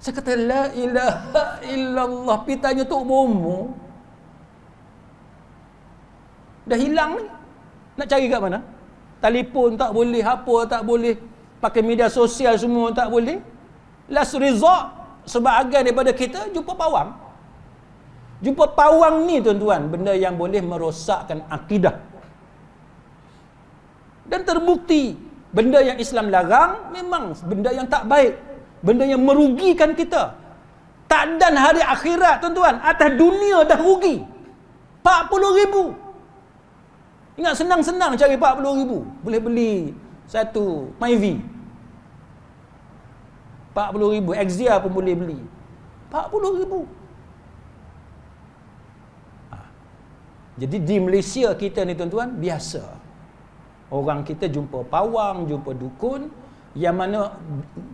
Speaker 1: Saya kata, la ilaha illallah, pergi tanya Tok Bomo. Dah hilang ni. Nak cari kat mana? Telefon tak boleh, apa tak boleh. Pakai media sosial semua tak boleh. Last resort, sebahagian daripada kita jumpa pawang. Jumpa pawang ni tuan-tuan, benda yang boleh merosakkan akidah. Dan terbukti, benda yang Islam larang memang benda yang tak baik, benda yang merugikan kita. Tak dan hari akhirat tuan-tuan, atas dunia dah rugi 40,000. Ingat senang-senang cari 40,000. Boleh beli satu Myvi 40,000, Exia pun boleh beli 40,000. Jadi di Malaysia kita ni tuan-tuan, biasa orang kita jumpa pawang, jumpa dukun, yang mana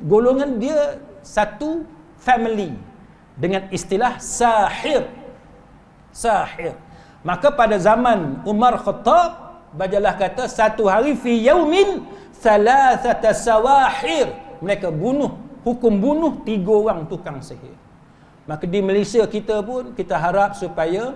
Speaker 1: golongan dia satu family dengan istilah sahir. Maka pada zaman Umar Khattab, Bajalah kata satu hari fi yaumin thalathata sawahir, mereka hukum bunuh 3 orang tukang sihir. Maka di Malaysia kita pun kita harap supaya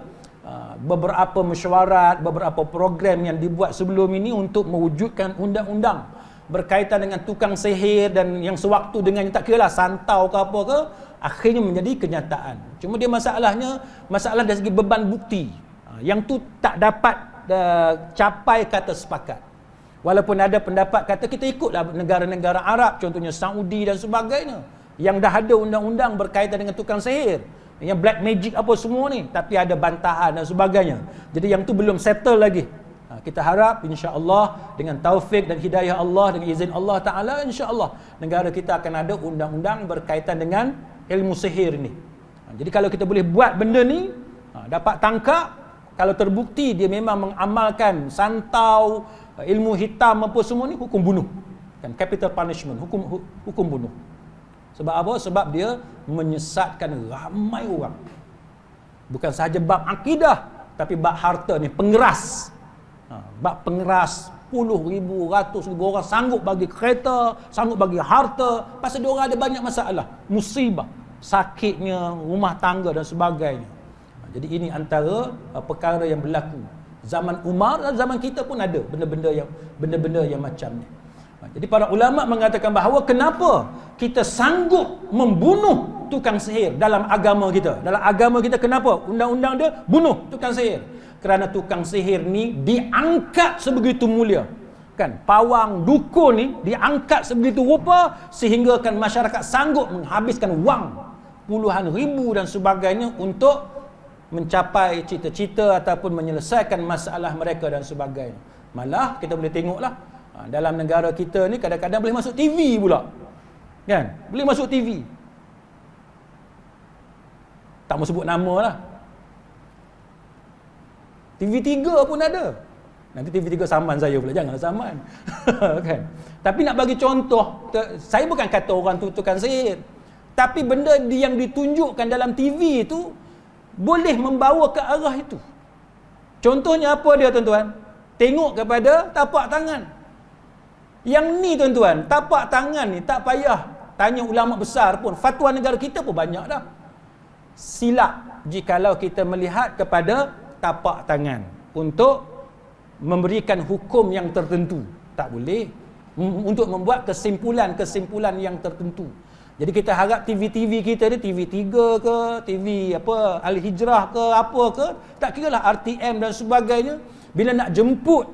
Speaker 1: beberapa mesyuarat, beberapa program yang dibuat sebelum ini untuk mewujudkan undang-undang berkaitan dengan tukang sihir dan yang sewaktu dengan tak kira lah santau ke apa ke, akhirnya menjadi kenyataan. Cuma dia masalah dari segi beban bukti, yang tu tak dapat capai kata sepakat. Walaupun ada pendapat kata kita ikutlah negara-negara Arab, contohnya Saudi dan sebagainya, yang dah ada undang-undang berkaitan dengan tukang sihir, yang black magic apa semua ni, tapi ada bantahan dan sebagainya. Jadi yang tu belum settle lagi. Kita harap insya-Allah dengan taufik dan hidayah Allah, dengan izin Allah Taala, insya-Allah negara kita akan ada undang-undang berkaitan dengan ilmu sihir ni. Jadi kalau kita boleh buat benda ni, dapat tangkap, kalau terbukti dia memang mengamalkan santau, ilmu hitam apa semua ni, hukum bunuh. Kan capital punishment, hukum bunuh. Sebab apa? Sebab dia menyesatkan ramai orang. Bukan sahaja bab akidah, tapi bab harta ni, pengeras. Bab pengeras, puluh ribu, ratus ribu orang sanggup bagi kereta, sanggup bagi harta, pasal dia orang ada banyak masalah, musibah, sakitnya, rumah tangga dan sebagainya. Jadi ini antara perkara yang berlaku zaman Umar dan zaman kita pun ada benda-benda yang macam ni. Jadi para ulama mengatakan bahawa kenapa kita sanggup membunuh tukang sihir dalam agama kita. Dalam agama kita kenapa undang-undang dia bunuh tukang sihir? Kerana tukang sihir ni diangkat sebegitu mulia. Kan, pawang, dukun ni diangkat sebegitu rupa sehingga kan masyarakat sanggup menghabiskan wang puluhan ribu dan sebagainya untuk mencapai cita-cita ataupun menyelesaikan masalah mereka dan sebagainya. Malah kita boleh tengoklah, dalam negara kita ni kadang-kadang boleh masuk TV pula. Kan? Boleh masuk TV. Tak mau sebut nama lah. TV3 pun ada. Nanti TV3 saman saya pula, janganlah saman. Kan? Tapi nak bagi contoh, saya bukan kata orang tu tukang sihir, tapi benda yang ditunjukkan dalam TV itu boleh membawa ke arah itu. Contohnya apa dia tuan-tuan? Tengok kepada tapak tangan. Yang ni tuan-tuan, tapak tangan ni tak payah tanya ulama besar pun, fatwa negara kita pun banyak dah. Silap jikalau kita melihat kepada tapak tangan untuk memberikan hukum yang tertentu. Tak boleh untuk membuat kesimpulan-kesimpulan yang tertentu. Jadi kita harap TV-TV kita ni, TV3 ke, TV apa, Al-Hijrah ke, apa ke, tak kira lah RTM dan sebagainya, bila nak jemput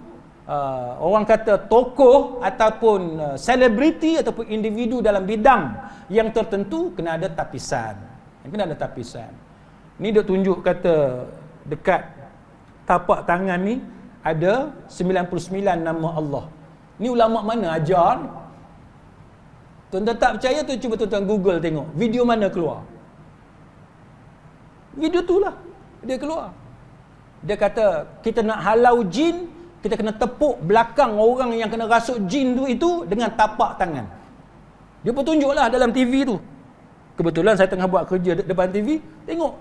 Speaker 1: orang kata tokoh ataupun selebriti ataupun individu dalam bidang yang tertentu kena ada tapisan. Kena ada tapisan. Ni dia tunjuk kata dekat tapak tangan ni ada 99 nama Allah. Ni ulama mana ajar ni? Tuan-tuan tak percaya tu cuba tuan-tuan Google tengok video mana keluar. Video tu lah dia keluar. Dia kata kita nak halau jin, kita kena tepuk belakang orang yang kena rasuk jin tu itu dengan tapak tangan. Dia pun tunjuklah dalam TV tu. Kebetulan saya tengah buat kerja depan TV, tengok.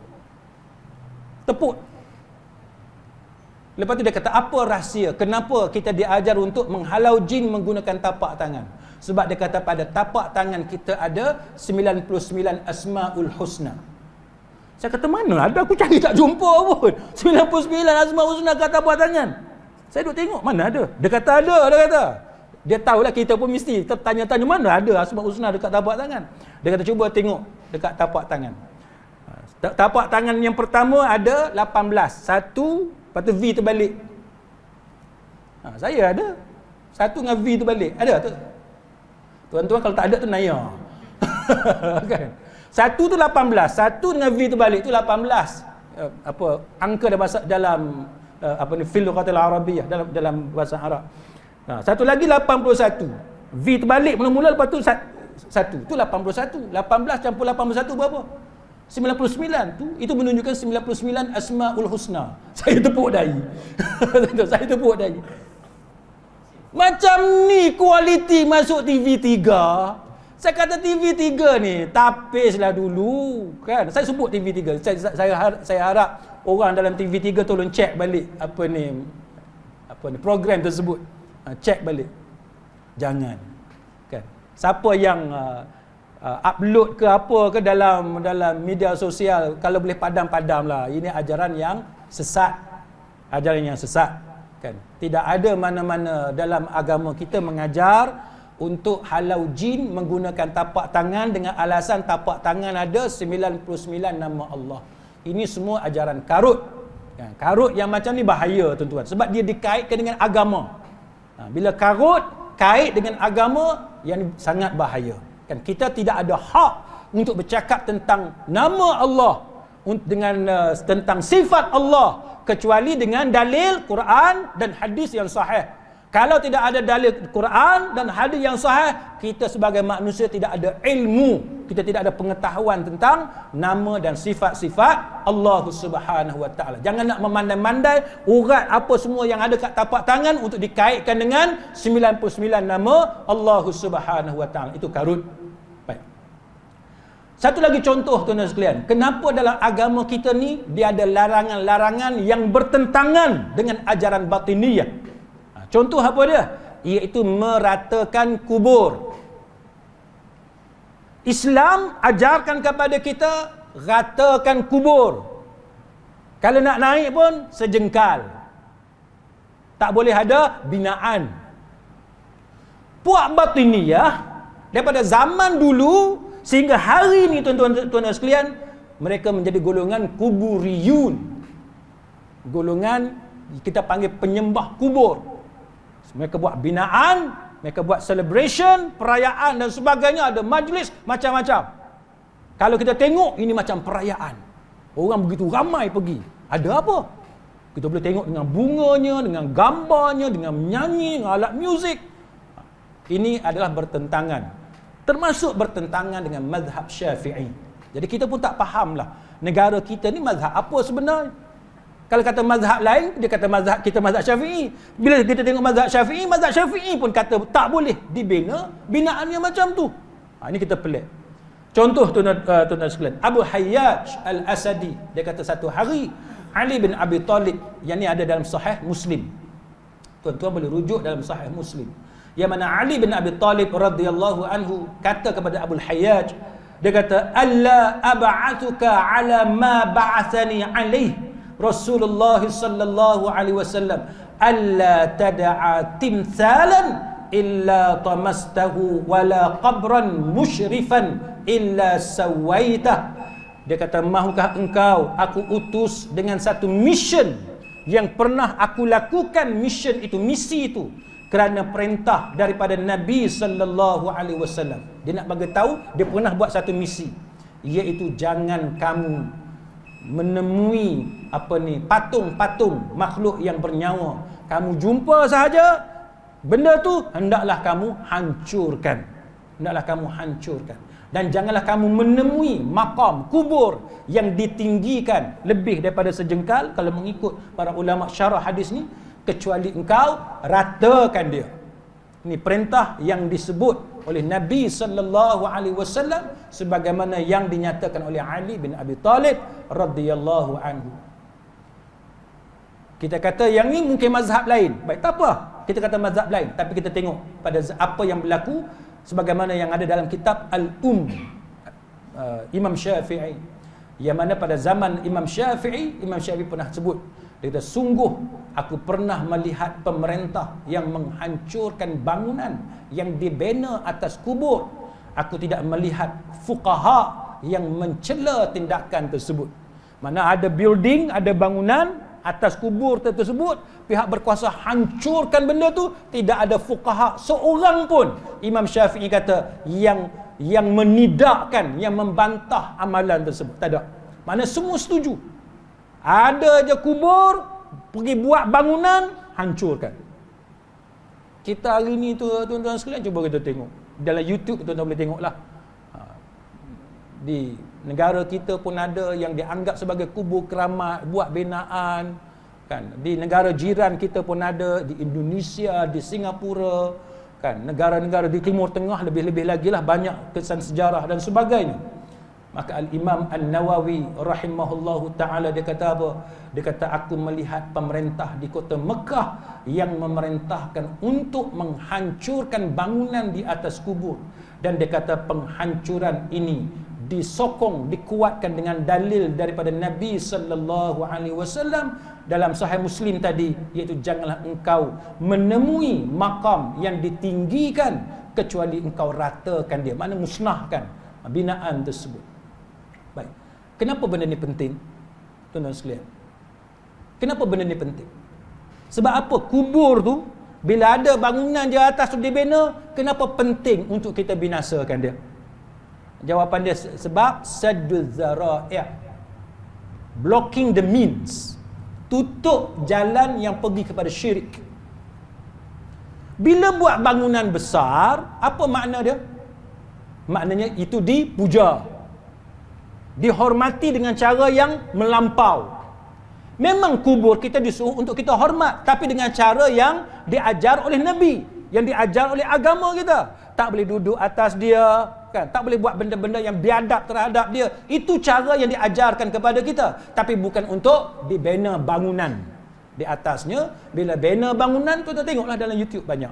Speaker 1: Tepuk. Lepas tu dia kata apa rahsia? Kenapa kita diajar untuk menghalau jin menggunakan tapak tangan? Sebab dia kata pada tapak tangan kita ada 99 asmaul husna. Saya kata mana ada, aku cari tak jumpa pun 99 asmaul husna kat tapak tangan. Saya duk tengok mana ada. Dia kata ada, dia kata. Dia tahulah kita pun mesti tanya-tanya mana ada asmaul husna dekat tapak tangan. Dia kata cuba tengok dekat tapak tangan. Tapak tangan yang pertama ada 18. Satu, lepas tu V terbalik. Saya ada. Satu dengan V terbalik. Ada tu? Tuan-tuan kalau tak ada tu naya. Kan? Satu tu 18, satu dengan V terbalik tu 18. Angka dah bahasa dalam fil lughatil arabiyyah, dalam bahasa Arab. Satu lagi 81. V terbalik mula-mula, lepas tu satu. Tu 81. 18 campur 81 berapa? 99 tu, itu menunjukkan 99 asmaul husna. Saya tepuk dahi. Saya tepuk dahi. Macam ni kualiti masuk TV3. Saya kata TV3 ni tapislah dulu kan. Saya sebut TV3. Saya harap orang dalam TV3 tolong check balik apa ni program tersebut. Check balik. Jangan kan. Siapa yang upload ke apa ke dalam media sosial, kalau boleh padam-padamlah. Ini ajaran yang sesat. Ajaran yang sesat kan. Tidak ada mana-mana dalam agama kita mengajar untuk halau jin menggunakan tapak tangan dengan alasan tapak tangan ada 99 nama Allah. Ini semua ajaran karut. Karut yang macam ni bahaya tuan-tuan, sebab dia dikaitkan dengan agama. Bila karut kait dengan agama, yang sangat bahaya. Kan kita tidak ada hak untuk bercakap tentang nama Allah dengan tentang sifat Allah kecuali dengan dalil Quran dan hadis yang sahih. Kalau tidak ada dalil Quran dan hadis yang sahih, kita sebagai manusia tidak ada ilmu, kita tidak ada pengetahuan tentang nama dan sifat-sifat Allah Subhanahu wa taala. Jangan nak memandai-mandai urat apa semua yang ada kat tapak tangan untuk dikaitkan dengan 99 nama Allah Subhanahu wa taala. Itu karut. Baik. Satu lagi contoh tuan-tuan sekalian, kenapa dalam agama kita ni dia ada larangan-larangan yang bertentangan dengan ajaran batiniyah. Contoh apa dia? Iaitu meratakan kubur. Islam ajarkan kepada kita ratakan kubur. Kalau nak naik pun sejengkal. Tak boleh ada binaan. Puak batiniyah daripada zaman dulu sehingga hari ini tuan-tuan sekalian, mereka menjadi golongan kuburiyun. Golongan kita panggil penyembah kubur. Mereka buat binaan, mereka buat celebration, perayaan dan sebagainya, ada majlis macam-macam. Kalau kita tengok ini macam perayaan. Orang begitu ramai pergi. Ada apa? Kita boleh tengok dengan bunganya, dengan gambarnya, dengan menyanyi, dengan alat muzik. Ini adalah bertentangan. Termasuk bertentangan dengan mazhab Syafi'i. Jadi kita pun tak fahamlah negara kita ni mazhab apa sebenarnya. Kalau kata mazhab lain, dia kata mazhab kita mazhab Syafi'i. Bila kita tengok mazhab Syafi'i pun kata tak boleh dibina binaannya macam tu. Ini kita pelik. Contoh tuan-tuan sekalian, Abu Hayyaj Al-Asadi, dia kata satu hari Ali bin Abi Talib, yang ni ada dalam Sahih Muslim. Tuan-tuan boleh rujuk dalam Sahih Muslim. Yang mana Ali bin Abi Talib radhiyallahu anhu kata kepada Abu Hayyaj, dia kata, "Alla ab'athuka 'ala ma ba'athani 'alaihi Rasulullah sallallahu alaihi wasallam, alla tad'a timthalan illa tamastahu wala qabran musyrifan illa sawaitah." Dia kata, mahukah engkau aku utus dengan satu mission, yang pernah aku lakukan misi itu kerana perintah daripada Nabi sallallahu alaihi wasallam. Dia nak bagi tahu dia pernah buat satu misi, iaitu jangan kamu menemui patung-patung makhluk yang bernyawa. Kamu jumpa sahaja benda tu, hendaklah kamu hancurkan. Dan janganlah kamu menemui makam, kubur yang ditinggikan lebih daripada sejengkal, kalau mengikut para ulama syarah hadis ni, kecuali engkau ratakan dia. Ini perintah yang disebut oleh Nabi sallallahu alaihi wasallam sebagaimana yang dinyatakan oleh Ali bin Abi Talib radhiyallahu anhu. Kita kata yang ni mungkin mazhab lain. Baik, tak apa. Kita kata mazhab lain, tapi kita tengok pada apa yang berlaku sebagaimana yang ada dalam kitab Imam Syafi'i, yang mana pada zaman Imam Syafi'i pernah sebut, dia kata, sungguh aku pernah melihat pemerintah yang menghancurkan bangunan yang dibina atas kubur. Aku tidak melihat fuqaha yang mencela tindakan tersebut. Mana ada building, ada bangunan atas kubur tersebut, pihak berkuasa hancurkan benda tu, tidak ada fuqaha seorang pun, Imam Syafi'i kata, yang menidakkan, yang membantah amalan tersebut. Tak ada. Mana semua setuju. Ada je kubur, pergi buat bangunan, hancurkan. Kita hari ni tu, tuan-tuan sekalian, cuba kita tengok dalam YouTube, tuan-tuan boleh tengoklah. Di negara kita pun ada yang dianggap sebagai kubur keramat, buat binaan, kan. Di negara jiran kita pun ada, di Indonesia, di Singapura, kan. Negara-negara di Timur Tengah lebih-lebih lagi lah, banyak kesan sejarah dan sebagainya. Maka Al-Imam An-Nawawi rahimahullahu ta'ala, dia kata apa? Dia kata, aku melihat pemerintah di kota Mekah yang memerintahkan untuk menghancurkan bangunan di atas kubur. Dan dia kata penghancuran ini disokong, dikuatkan dengan dalil daripada Nabi sallallahu alaihi wasallam dalam Sahih Muslim tadi, iaitu janganlah engkau menemui makam yang ditinggikan kecuali engkau ratakan dia, makna musnahkan binaan tersebut. Baik. Kenapa benda ni penting? Tuan-tuan sekalian, kenapa benda ni penting? Sebab apa? Kubur tu, bila ada bangunan di atas tu dibina, kenapa penting untuk kita binasakan dia? Jawapan dia, sebab sadduz zara'i', blocking the means, tutup jalan yang pergi kepada syirik. Bila buat bangunan besar, apa makna dia? Maknanya itu dipuja, dihormati dengan cara yang melampau. Memang kubur kita disuruh untuk kita hormat, tapi dengan cara yang diajar oleh Nabi, yang diajar oleh agama kita. Tak boleh duduk atas dia, kan? Tak boleh buat benda-benda yang biadab terhadap dia. Itu cara yang diajarkan kepada kita, tapi bukan untuk dibina bangunan di atasnya. Bila bina bangunan tu, tengoklah dalam YouTube banyak,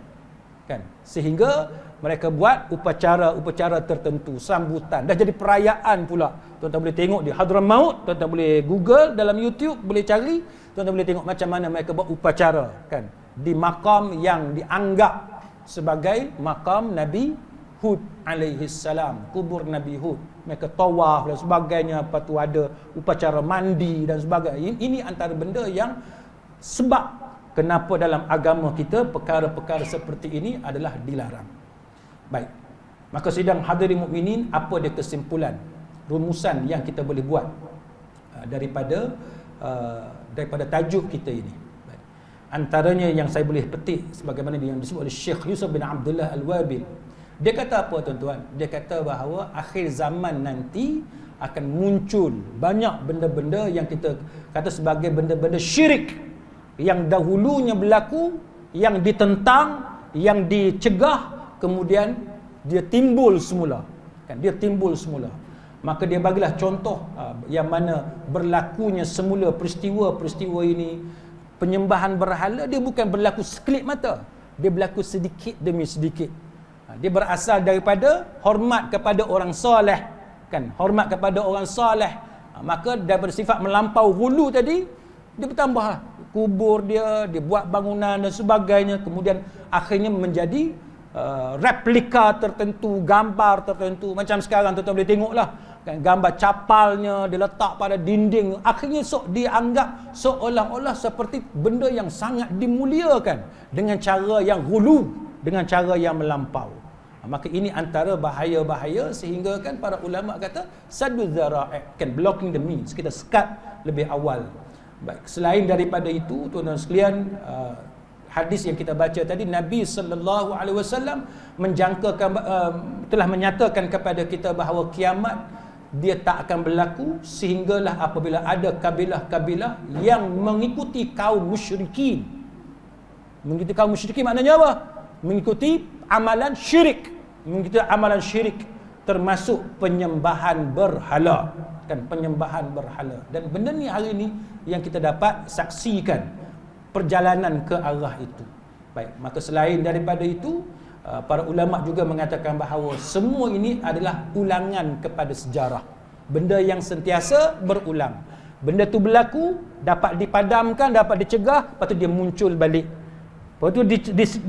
Speaker 1: kan? Sehingga mereka buat upacara-upacara tertentu, sambutan, dah jadi perayaan pula. Tuan-tuan boleh tengok di Hadramaut, tuan-tuan boleh Google dalam YouTube, boleh cari, tuan-tuan boleh tengok macam mana mereka buat upacara, kan, di makam yang dianggap sebagai makam Nabi Hud alaihi salam, kubur Nabi Hud. Mereka tawaf dan sebagainya, lepas tu ada upacara mandi dan sebagainya. Ini antara benda yang sebab kenapa dalam agama kita perkara-perkara seperti ini adalah dilarang. Baik. Maka sidang hadirin mukminin, apa dia kesimpulan, rumusan yang kita boleh buat daripada tajuk kita ini? Antaranya yang saya boleh petik sebagaimana yang disebut oleh Syekh Yusuf bin Abdullah Al-Wabil. Dia kata apa, tuan-tuan? Dia kata bahawa akhir zaman nanti akan muncul banyak benda-benda yang kita kata sebagai benda-benda syirik, yang dahulunya berlaku, yang ditentang, yang dicegah, kemudian dia timbul semula, kan? Dia timbul semula. Maka dia bagilah contoh yang mana berlakunya semula peristiwa-peristiwa ini. Penyembahan berhala dia bukan berlaku sekelip mata, dia berlaku sedikit demi sedikit. Dia berasal daripada hormat kepada orang soleh, kan, hormat kepada orang soleh. Maka daripada sifat melampau hulu tadi, dia bertambah kubur dia buat bangunan dan sebagainya. Kemudian akhirnya menjadi replika tertentu, gambar tertentu. Macam sekarang tuan-tuan boleh tengoklah kan, gambar capalnya diletak pada dinding, akhirnya dianggap seolah-olah seperti benda yang sangat dimuliakan dengan cara yang ghulu, dengan cara yang melampau. Maka ini antara bahaya-bahaya, sehingga kan para ulama kata saddu dzara'i', kan, blocking the means, kita sekat lebih awal. Baik, selain daripada itu, tuan-tuan sekalian, hadis yang kita baca tadi, Nabi sallallahu alaihi wasallam menjangkakan, telah menyatakan kepada kita bahawa kiamat dia tak akan berlaku sehinggalah apabila ada kabilah-kabilah yang mengikuti kaum musyrikin. Mengikuti kaum musyrikin maknanya apa? Mengikuti amalan syirik. Mengikuti amalan syirik, termasuk penyembahan berhala, kan, penyembahan berhala. Dan benda ni hari ni yang kita dapat saksikan perjalanan ke arah itu. Baik, maka selain daripada itu, para ulama juga mengatakan bahawa semua ini adalah ulangan kepada sejarah. Benda yang sentiasa berulang. Benda tu berlaku, dapat dipadamkan, dapat dicegah, lepas tu dia muncul balik. Lepas tu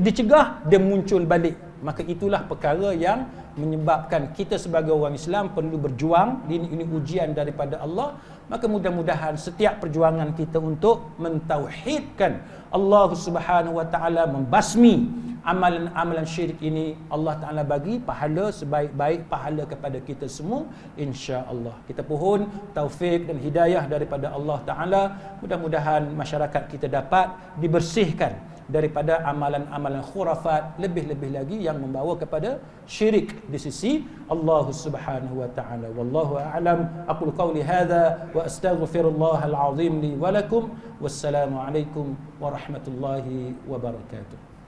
Speaker 1: dicegah, dia muncul balik. Maka itulah perkara yang menyebabkan kita sebagai orang Islam perlu berjuang. Ini ujian daripada Allah. Maka mudah-mudahan setiap perjuangan kita untuk mentauhidkan Allah Subhanahu wa taala, membasmi amalan-amalan syirik ini, Allah Taala bagi pahala sebaik-baik pahala kepada kita semua, insya-Allah. Kita pohon taufik dan hidayah daripada Allah Taala. Mudah-mudahan masyarakat kita dapat dibersihkan daripada amalan-amalan khurafat, lebih-lebih lagi yang membawa kepada syirik di sisi Allah Subhanahu wa taala. Wallahu a'lam. Aqulu qawli hadza wa astaghfirullahal azim li wa lakum. Wassalamu alaikum warahmatullahi wabarakatuh.